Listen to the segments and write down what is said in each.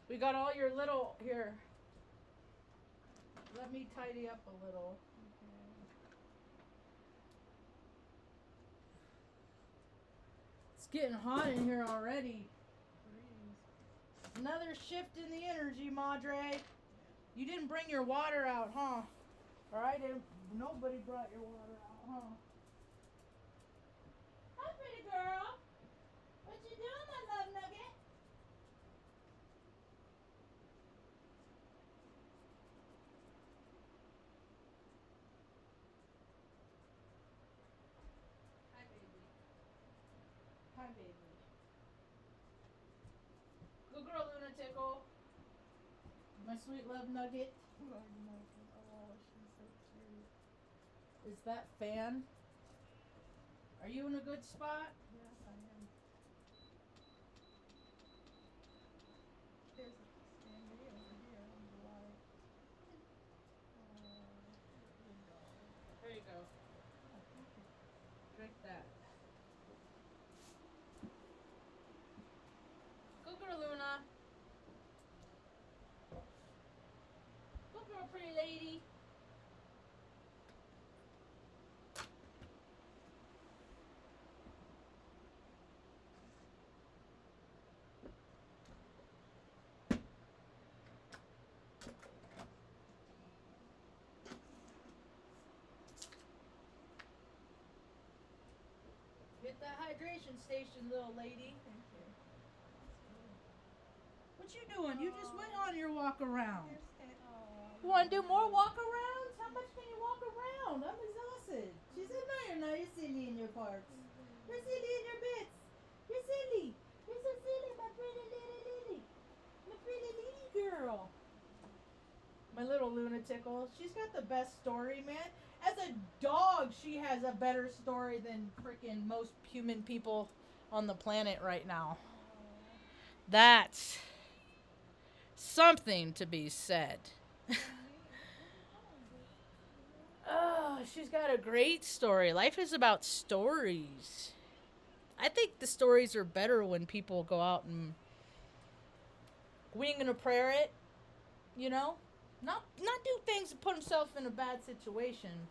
We got all your little, here. Let me tidy up a little. It's getting hot in here already. Another shift in the energy, Madre. You didn't bring your water out, huh? Or I didn't. Nobody brought your water out, huh? Hi, pretty girl. What you doing, my love nugget? Hi, baby. Hi, baby. Good girl, Luna Tickle. My sweet love nugget. Oh, she's so cute. Is that fan? Are you in a good spot? Yes, I am. There's a Stanley over here on the light. There you go. Drink that. Good girl, Luna. Good girl, pretty lady. Hit that hydration station, little lady. Thank you. What you doing? You just went on your walk around. Here's Stan. You want to do more walk arounds? How much can you walk around? I'm exhausted. She's in there now. You're silly in your parts. You're silly in your bits. You're silly. You're so silly, my pretty little lily. My pretty lily girl. My little lunatickle. She's got the best story, man. As a dog, she has a better story than freaking most human people on the planet right now. That's something to be said. Oh, she's got a great story. Life is about stories. I think the stories are better when people go out and wing and a prayer it, you know? Not do things to put himself in a bad situation.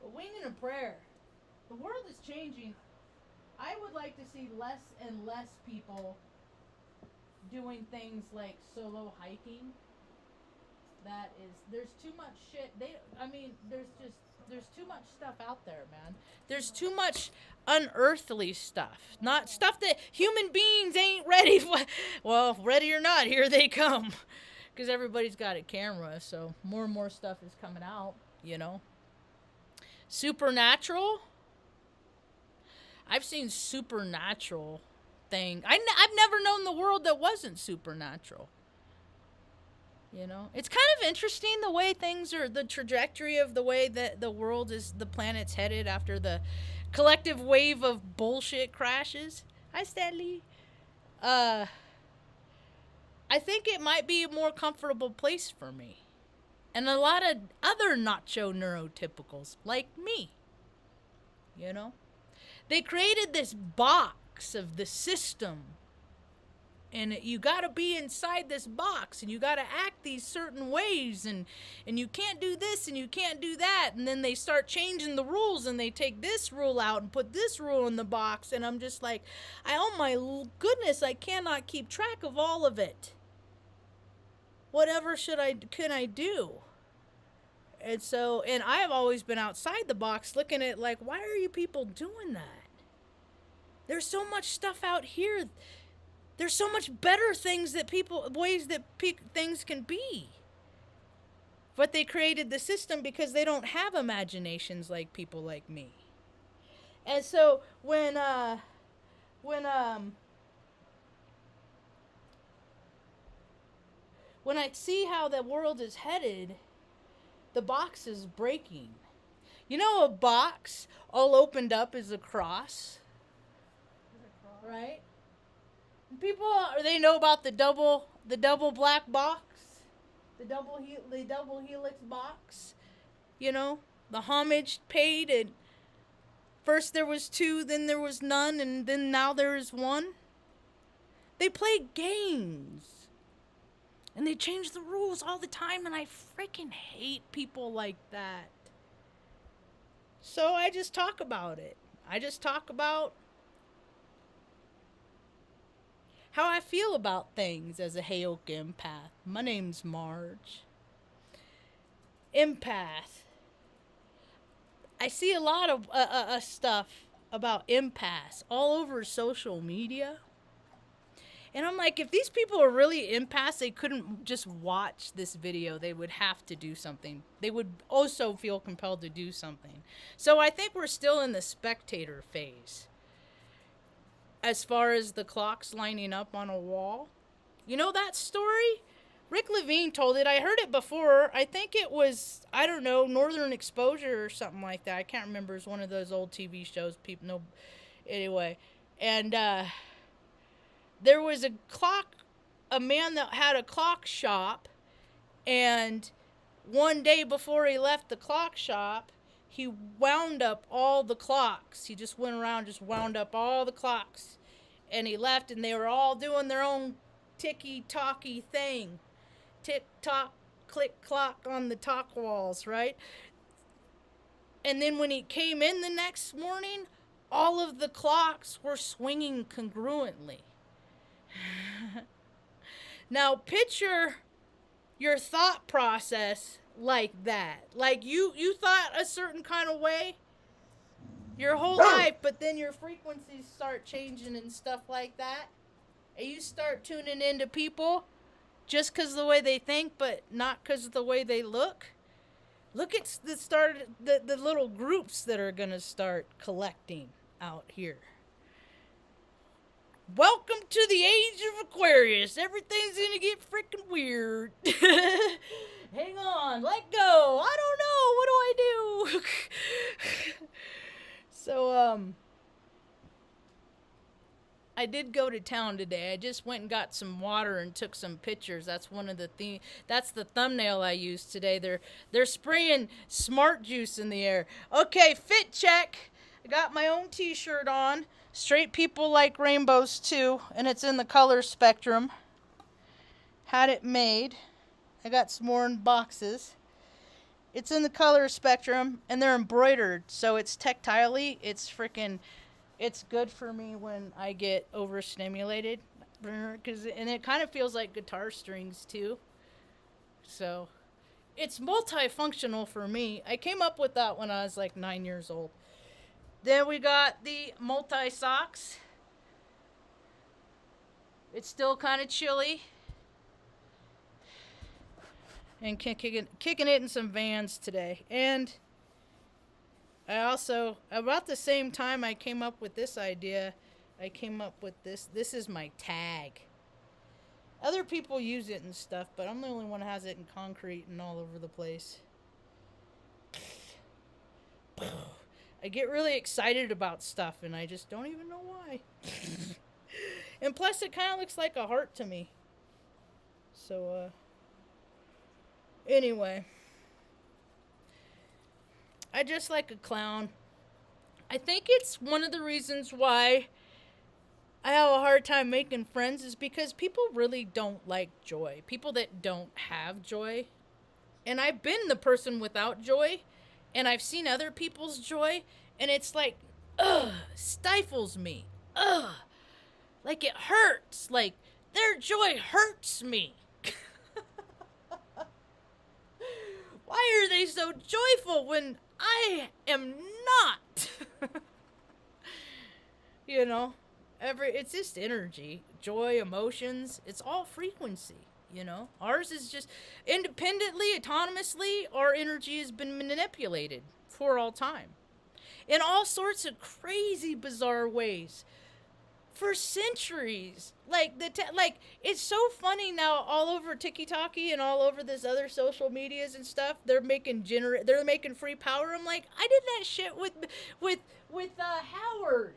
But wing and a prayer. The world is changing. I would like to see less and less people doing things like solo hiking. There's too much shit. There's too much stuff out there, man. There's too much unearthly stuff. Not stuff that human beings ain't ready for. Well, ready or not, here they come. Because everybody's got a camera, so more and more stuff is coming out, you know. Supernatural. I've seen supernatural thing. I've never known the world that wasn't supernatural. You know, it's kind of interesting the way things are, the trajectory of the way that the world is, the planet's headed after the collective wave of bullshit crashes. Hi, Stanley. I think it might be a more comfortable place for me. And a lot of other nacho neurotypicals like me. You know? They created this box of the system. And you got to be inside this box, and you got to act these certain ways, and you can't do this and you can't do that. And then they start changing the rules, and they take this rule out and put this rule in the box. And I'm just like, oh my goodness, I cannot keep track of all of it. Whatever can I do? And so, and I've always been outside the box looking at like, why are you people doing that? There's so much stuff out here. There's so much better things that things can be. But they created the system because they don't have imaginations like people like me. And so when I see how the world is headed, the box is breaking. You know, a box all opened up is a cross, right? People, they know about the double black box, the double helix box. You know, the homage paid, and first there was two, then there was none, and then now there is one. They play games. And they change the rules all the time, and I freaking hate people like that. So I just talk about it. I just talk about how I feel about things as a Heyoka empath. My name's Marge. Empath. I see a lot of stuff about empaths all over social media. And I'm like, if these people are really empaths, they couldn't just watch this video. They would have to do something. They would also feel compelled to do something. So I think we're still in the spectator phase. As far as the clocks lining up on a wall. You know that story? Rick Levine told it. I heard it before. I think it was, I don't know, Northern Exposure or something like that. I can't remember. It's one of those old TV shows. People know. Anyway. And, there was a man that had a clock shop, and one day before he left the clock shop, he wound up all the clocks. He just went around, just wound up all the clocks, and he left, and they were all doing their own ticky-talky thing. Tick-tock, click-clock on the talk walls, right? And then when he came in the next morning, all of the clocks were swinging congruently. Now picture your thought process like that. Like you thought a certain kind of way your whole life, but then your frequencies start changing and stuff like that. And you start tuning into people just because of the way they think, but not because of the way they look. Look at the little groups that are going to start collecting out here. Welcome to the age of Aquarius. Everything's gonna get freaking weird. Hang on, let go. I don't know. What do I do? So, I did go to town today. I just went and got some water and took some pictures. That's one of the that's the thumbnail I used today. They're spraying smart juice in the air. Okay, fit check. I got my own t-shirt on. Straight people like rainbows too, and it's in the color spectrum. Had it made. I got some more in boxes. It's in the color spectrum, and they're embroidered, so it's tactilely. It's good for me when I get overstimulated, and it kind of feels like guitar strings too. So, it's multifunctional for me. I came up with that when I was like 9 years old. Then we got the multi-socks. It's still kind of chilly. And kicking it in some Vans today. And I also, about the same time I came up with this idea, I came up with this. This is my tag. Other people use it and stuff, but I'm the only one that has it in concrete and all over the place. I get really excited about stuff, and I just don't even know why. And plus, it kind of looks like a heart to me. So, anyway. I just like a clown. I think it's one of the reasons why I have a hard time making friends is because people really don't like joy. People that don't have joy. And I've been the person without joy. And I've seen other people's joy, and it's like, stifles me. Like it hurts. Like their joy hurts me. Why are they so joyful when I am not? You know, it's just energy, joy, emotions. It's all frequency. You know, ours is just independently, autonomously, our energy has been manipulated for all time in all sorts of crazy, bizarre ways for centuries. Like it's so funny now all over TikTok and all over this other social medias and stuff. They're making free power. I'm like, I did that shit with Howard.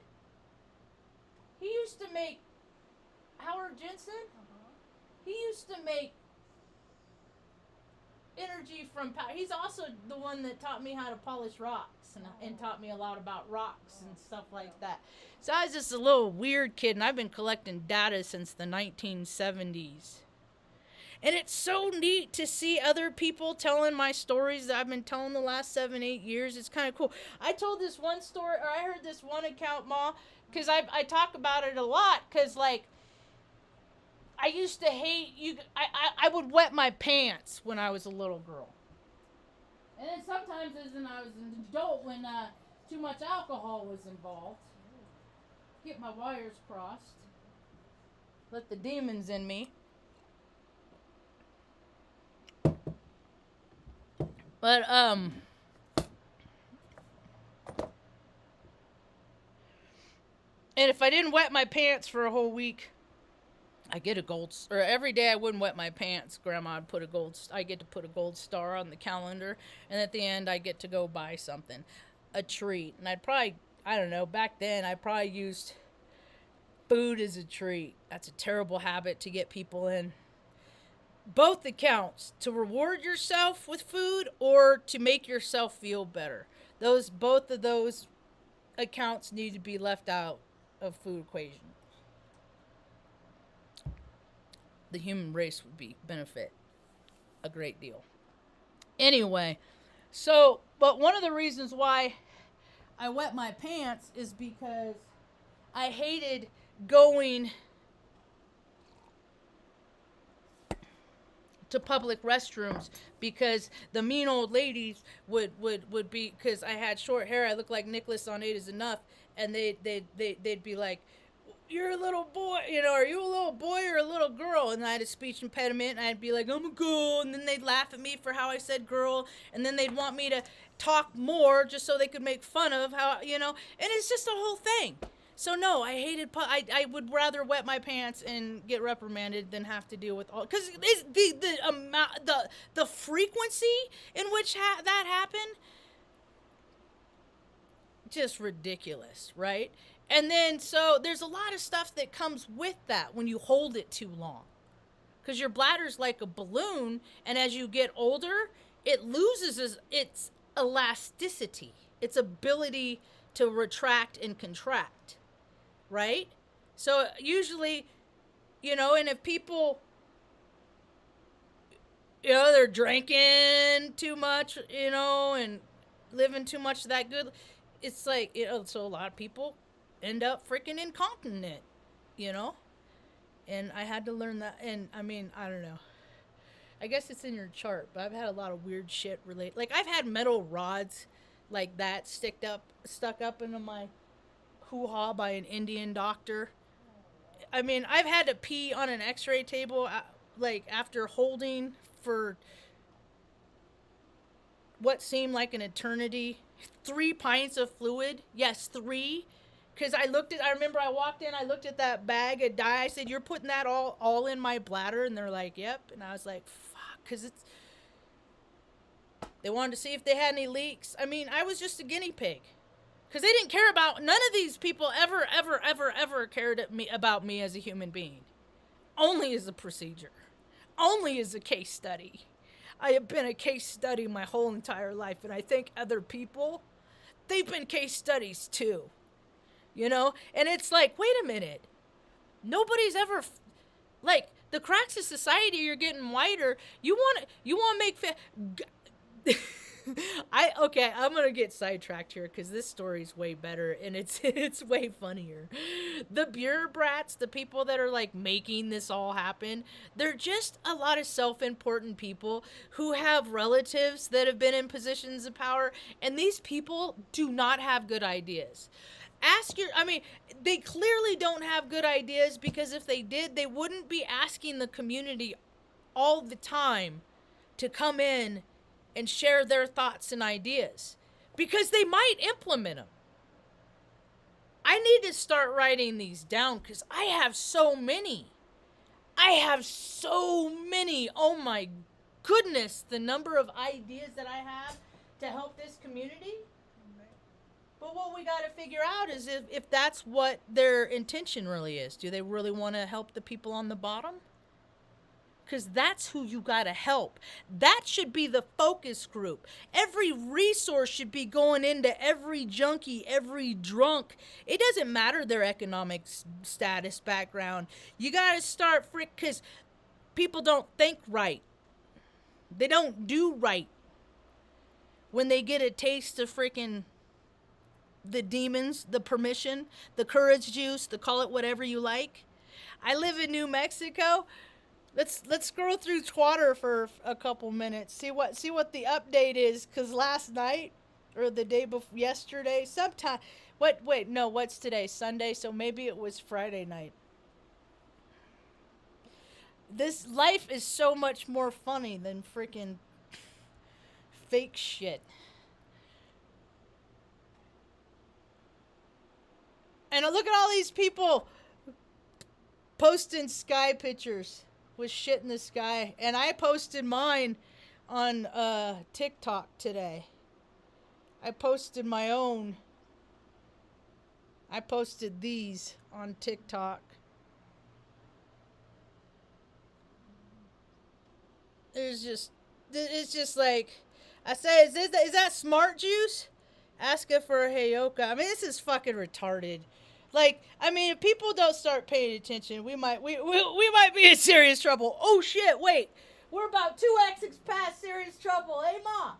He used to make Howard Jensen. He used to make energy from power. He's also the one that taught me how to polish rocks and taught me a lot about rocks and stuff like that. So I was just a little weird kid, and I've been collecting data since the 1970s. And it's so neat to see other people telling my stories that I've been telling the last 7, 8 years. It's kind of cool. I told this one story, or I heard this one account, Ma, because I talk about it a lot, because, like, I used to hate you. I would wet my pants when I was a little girl. And then sometimes as when I was an adult, when too much alcohol was involved, get my wires crossed, let the demons in me. But and if I didn't wet my pants for a whole week, I get a gold. Or every day I wouldn't wet my pants. Grandma would put a gold. I get to put a gold star on the calendar, and at the end I get to go buy something, a treat. And I'd probably, I don't know. Back then I probably used food as a treat. That's a terrible habit to get people in. Both accounts, to reward yourself with food or to make yourself feel better. Both of those accounts need to be left out of food equation. The human race would benefit a great deal. Anyway, but one of the reasons why I wet my pants is because I hated going to public restrooms, because the mean old ladies would be, because I had short hair, I looked like Nicholas on Eight Is Enough, and they'd be like, "You're a little boy, are you a little boy or a little girl?" And I had a speech impediment, and I'd be like, "I'm a girl," and then they'd laugh at me for how I said girl, and then they'd want me to talk more just so they could make fun of how, and it's just a whole thing. So no, I hated. I would rather wet my pants and get reprimanded than have to deal with all, because the amount, the frequency in which that happened, just ridiculous, right? And then so there's a lot of stuff that comes with that when you hold it too long, because your bladder's like a balloon, and as you get older, it loses its elasticity, its ability to retract and contract. Right? So usually, and if people, they're drinking too much, and living too much of that good, it's like, so a lot of people end up freaking incontinent, and I had to learn that. And I mean, I don't know. I guess it's in your chart, but I've had a lot of weird shit related. Like, I've had metal rods like that stuck up into my hoo-ha by an Indian doctor. I mean, I've had to pee on an x-ray table, like, after holding for what seemed like an eternity. 3 pints of fluid. Yes, 3. Because I remember I walked in, I looked at that bag of dye, I said, "You're putting that all in my bladder?" And they're like, "Yep." And I was like, fuck, because they wanted to see if they had any leaks. I mean, I was just a guinea pig. Because they didn't care about, none of these people ever cared about me as a human being. Only as a procedure. Only as a case study. I have been a case study my whole entire life, and I think other people, they've been case studies too. And it's like, wait a minute. Nobody's ever, like, the cracks of society are getting wider. You want to make I'm gonna get sidetracked here, because this story's way better, and it's way funnier. The bureaucrats, the people that are like making this all happen, they're just a lot of self-important people who have relatives that have been in positions of power, and these people do not have good ideas. They clearly don't have good ideas, because if they did, they wouldn't be asking the community all the time to come in and share their thoughts and ideas, because they might implement them. I need to start writing these down, because I have so many. Oh my goodness, the number of ideas that I have to help this community. But what we got to figure out is if that's what their intention really is. Do they really want to help the people on the bottom? because that's who you got to help. That should be the focus group. Every resource should be going into every junkie, every drunk. It doesn't matter their economic status, background. You got to start because people don't think right. They don't do right when they get a taste of freaking the demons, the permission, the courage juice, the call it whatever you like. I live in New Mexico. Let's scroll through Twitter for a couple minutes. See what the update is. Cause last night or the day before yesterday, sometime. Wait, no, what's today? Sunday. So maybe it was Friday night. This life is so much more funny than freaking fake shit. And look at all these people posting sky pictures with shit in the sky. And I posted mine on TikTok today. I posted my own. I posted these on TikTok. It's just like, I say, is that smart juice? Asking for a Heyoka. I mean, this is fucking retarded. Like, I mean, if people don't start paying attention, we might be in serious trouble. Oh shit! Wait, we're about 2x past serious trouble. Hey, ma.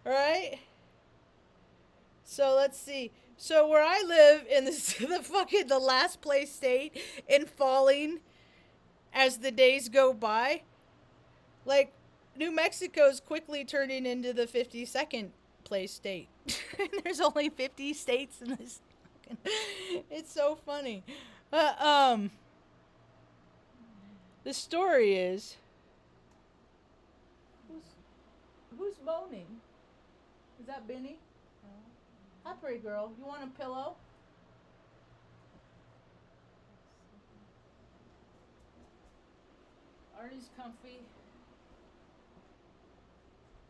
Right? So let's see. So where I live in the last place state in falling as the days go by, like New Mexico's quickly turning into the 52nd place state. There's only 50 states in this. It's so funny. The story is who's moaning? Is that Benny? Hi, pretty girl. You want a pillow? Artie's comfy.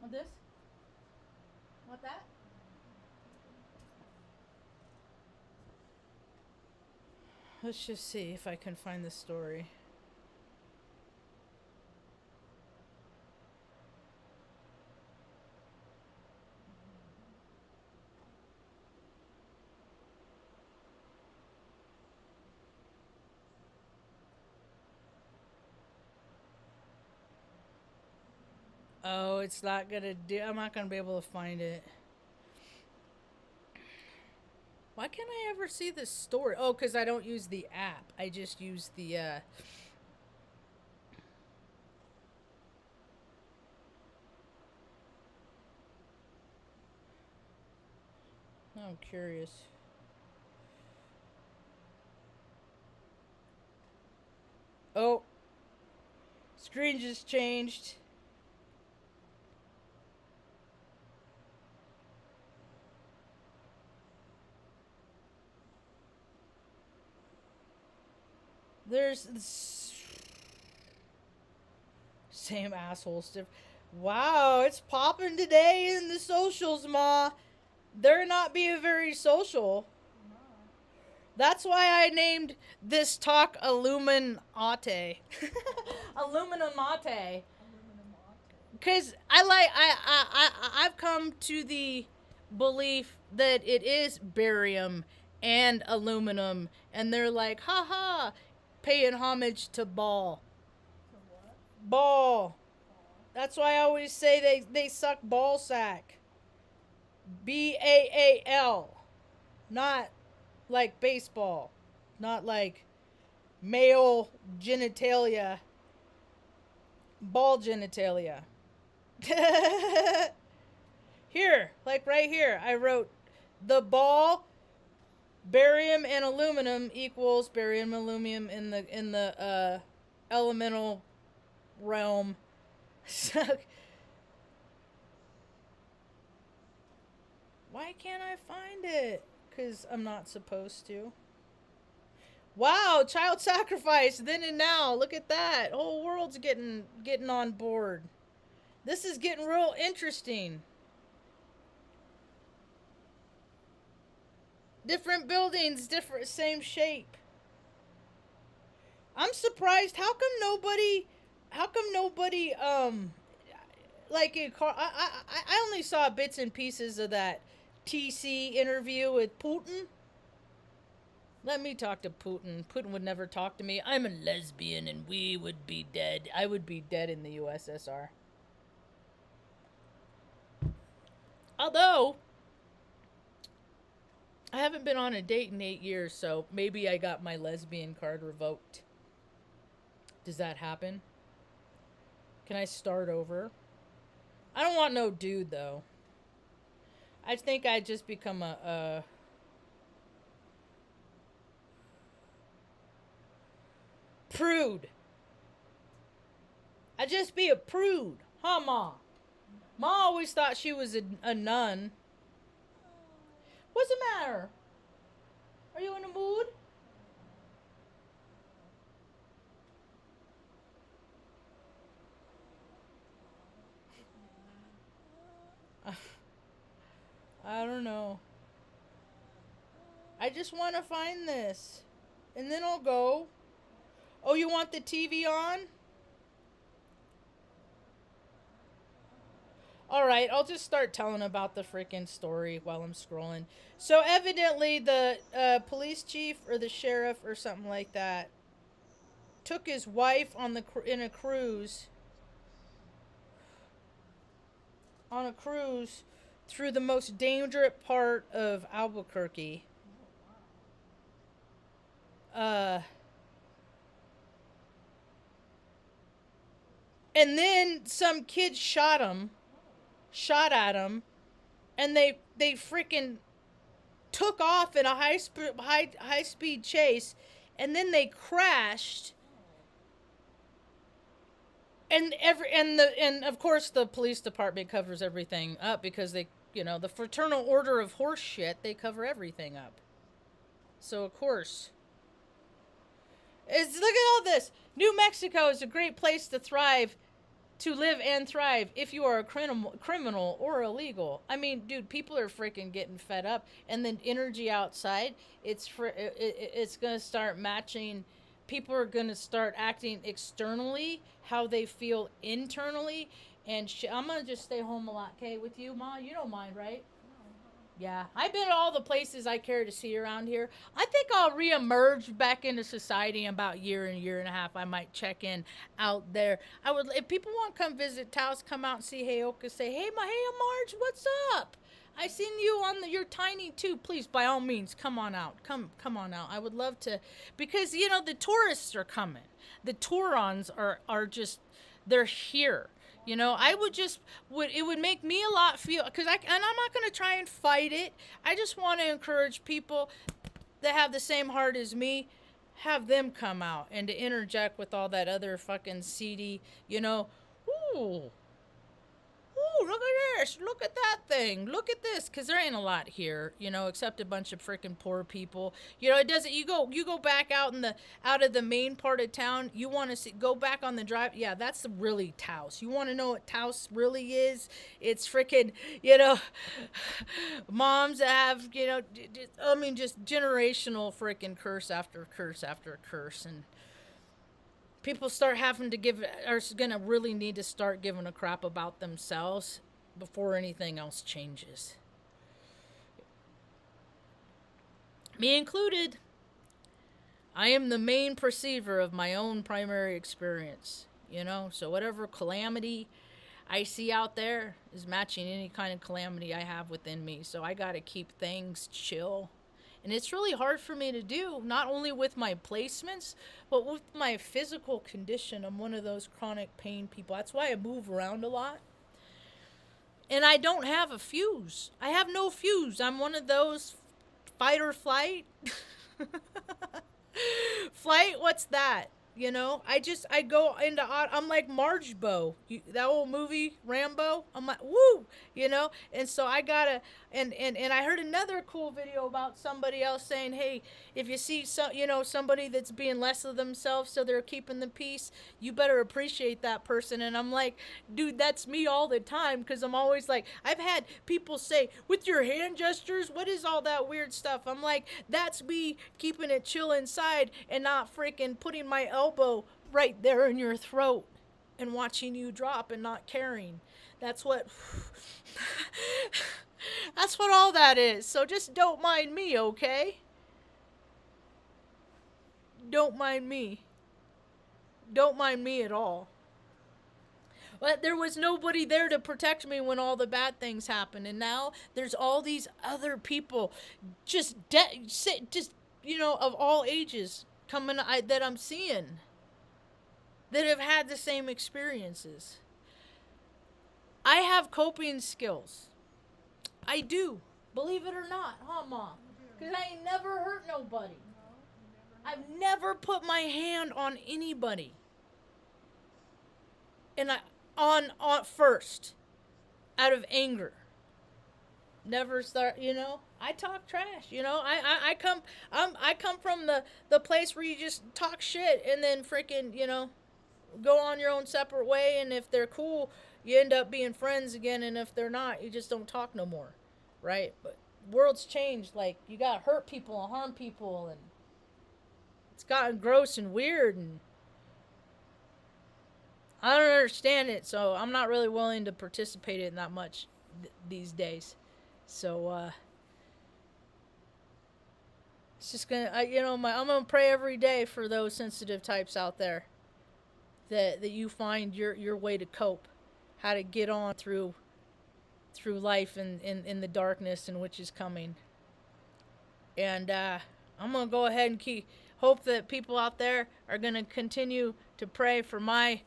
Want this? Want that? Let's just see if I can find the story. Oh, it's not gonna do. I'm not gonna be able to find it. Why can't I ever see the story? Oh, because I don't use the app. I just use the. I'm curious. Oh, screen just changed. There's same assholes. Wow, it's popping today in the socials, ma. They're not being very social. That's why I named this talk Alumin Ate. Aluminum Ate. Because I've come to the belief that it is barium and aluminum, and they're like, haha, paying homage to Ball. Ball. That's why I always say they suck ball sack. Baal. Not like baseball. Not like male genitalia. Ball genitalia. Here, like right here, I wrote the ball, barium and aluminum equals barium and aluminum in the elemental realm. Why can't I find it? Because I'm not supposed to. Wow, child sacrifice then and now. Look at that. Whole world's getting on board. This is getting real interesting. Different buildings, different same shape. I'm surprised. How come nobody, like, I only saw bits and pieces of that TC interview with Putin. Let me talk to Putin. Putin would never talk to me. I'm a lesbian and we would be dead. I would be dead in the USSR. Although, I haven't been on a date in 8 years, so maybe I got my lesbian card revoked. Does that happen? Can I start over? I don't want no dude, though. I think I'd just become a prude. I'd just be a prude. Huh, Ma? Ma always thought she was a nun. What's the matter? Are you in a mood? I don't know. I just want to find this. And then I'll go. Oh, you want the TV on? Alright, I'll just start telling about the freaking story while I'm scrolling. So, evidently, the police chief or the sheriff or something like that took his wife in a cruise. On a cruise through the most dangerous part of Albuquerque. And then some kid shot at him, and they freaking took off in a high speed chase, and then they crashed. And of course the police department covers everything up because they, the Fraternal Order of Horse shit, they cover everything up. So of course, look at all this. New Mexico is a great place to live and thrive if you are a criminal or illegal. I mean, dude, people are freaking getting fed up, and then energy outside, it's gonna start matching. People are gonna start acting externally how they feel internally, and I'm gonna just stay home a lot, okay, with you, Ma? You don't mind, right? Yeah, I've been to all the places I care to see around here. I think I'll reemerge back into society in about a year and a half. I might check in out there. I would, if people want to come visit Taos, come out and see Heyoka, say, hey, Marge, what's up? I seen you on your tiny tube. Please, by all means, come on out. Come on out. I would love to, because the tourists are coming. The Tourons are just, they're here. I it would make me a lot feel, and I'm not going to try and fight it. I just want to encourage people that have the same heart as me, have them come out and to interject with all that other fucking seedy, ooh, look at this, look at that thing, look at this, because there ain't a lot here, except a bunch of freaking poor people. It doesn't, you go back out of the main part of town, you want to go back on the drive, yeah, that's really Taos. You want to know what Taos really is? It's freaking, moms that have, just generational freaking curse after curse after curse, and people start having to are going to really need to start giving a crap about themselves before anything else changes. Me included. I am the main perceiver of my own primary experience, so whatever calamity I see out there is matching any kind of calamity I have within me, so I got to keep things chill. And it's really hard for me to do, not only with my placements, but with my physical condition. I'm one of those chronic pain people. That's why I move around a lot. And I don't have a fuse. I have no fuse. I'm one of those fight or flight. Flight, what's that? I go into, I'm like Marge Bow, that old movie, Rambo. I'm like, woo, and so I gotta, and I heard another cool video about somebody else saying, hey, if you see somebody that's being less of themselves so they're keeping the peace, you better appreciate that person. And I'm like, dude, that's me all the time, because I'm always like, I've had people say, with your hand gestures, what is all that weird stuff? I'm like, that's me keeping it chill inside and not freaking putting my elbow elbow right there in your throat and watching you drop and not caring. That's what that's what all that is. So just don't mind me, okay? Don't mind me. Don't mind me at all. But there was nobody there to protect me when all the bad things happened, and now there's all these other people, just of all ages that I'm seeing that have had the same experiences. I have coping skills. I do, believe it or not, huh, Mom? Because I ain't never hurt nobody. I've never put my hand on anybody. And on first, out of anger. Never start, I talk trash, I come from the place where you just talk shit and then freaking, go on your own separate way, and if they're cool, you end up being friends again, and if they're not, you just don't talk no more, right? But world's changed. Like, you gotta hurt people and harm people, and it's gotten gross and weird, and I don't understand it, so I'm not really willing to participate in that much these days. So it's just gonna, I'm gonna pray every day for those sensitive types out there, that you find your way to cope, how to get on through life in the darkness in which is coming. And I'm gonna go ahead and hope that people out there are gonna continue to pray for my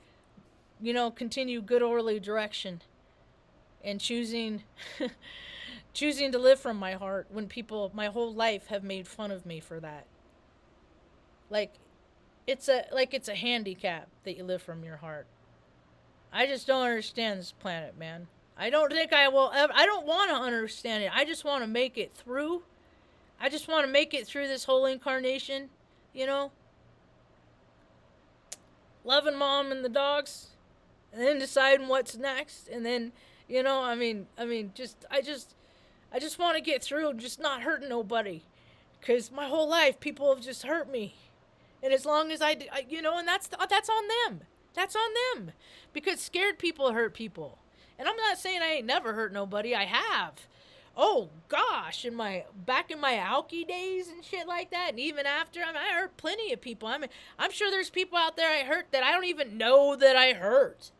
continue good orderly direction, and choosing to live from my heart when people my whole life have made fun of me for that. Like it's a handicap that you live from your heart. I just don't understand this planet, man. I don't think I will ever. I don't want to understand it. I just want to make it through. I just want to make it through this whole incarnation, loving Mom and the dogs, and then deciding what's next, and then I just want to get through and just not hurting nobody, because my whole life people have just hurt me, and as long as and that's on them. That's on them, because scared people hurt people, and I'm not saying I ain't never hurt nobody. I have. Oh gosh, back in my alky days and shit like that, and even after, I hurt plenty of people. I'm sure there's people out there I hurt that I don't even know that I hurt.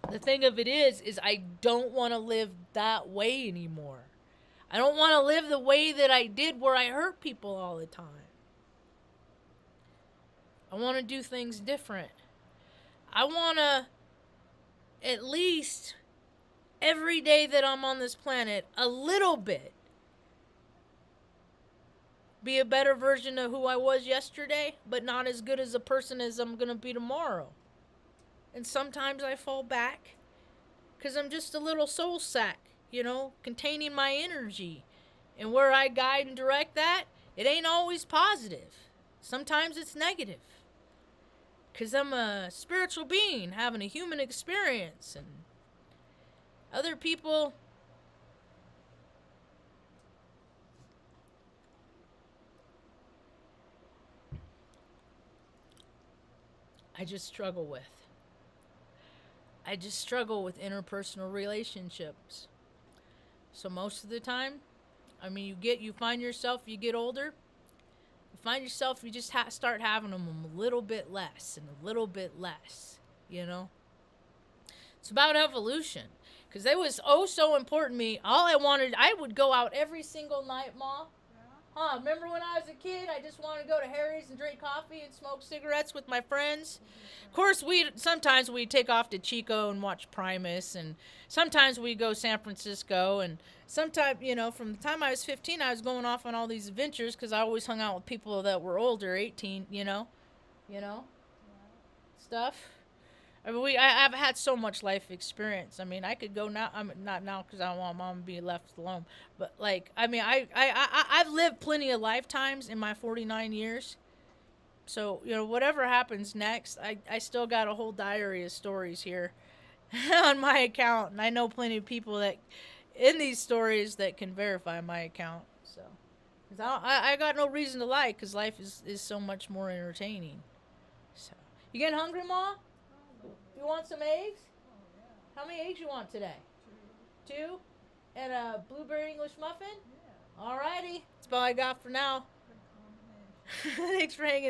The thing of it is I don't want to live that way anymore. I don't want to live the way that I did, where I hurt people all the time. I want to do things different. I want to, at least every day that I'm on this planet, a little bit, be a better version of who I was yesterday, but not as good as a person as I'm going to be tomorrow. And sometimes I fall back because I'm just a little soul sack, containing my energy. And where I guide and direct that, it ain't always positive. Sometimes it's negative. Because I'm a spiritual being having a human experience. And other people, I just struggle with. I just struggle with interpersonal relationships. So most of the time, you find yourself, you get older, you find yourself, you just start having them a little bit less and a little bit less, It's about evolution. Because it was so important to me. I would go out every single night, Ma. Huh, remember when I was a kid, I just wanted to go to Harry's and drink coffee and smoke cigarettes with my friends? Of course, sometimes we'd take off to Chico and watch Primus, and sometimes we'd go San Francisco, and sometimes, from the time I was 15, I was going off on all these adventures, because I always hung out with people that were older, 18, stuff. I've had so much life experience. I could go now. Not now, because I don't want Mom to be left alone. But I've lived plenty of lifetimes in my 49 years. So whatever happens next, I still got a whole diary of stories here on my account, and I know plenty of people that in these stories that can verify my account. So 'Cause I got no reason to lie, because life is so much more entertaining. So, you getting hungry, Ma? You want some eggs? Oh, yeah. How many eggs you want today? 2. 2? And a blueberry English muffin? Yeah. Alrighty. That's all I got for now. Good combination. Thanks for hanging out.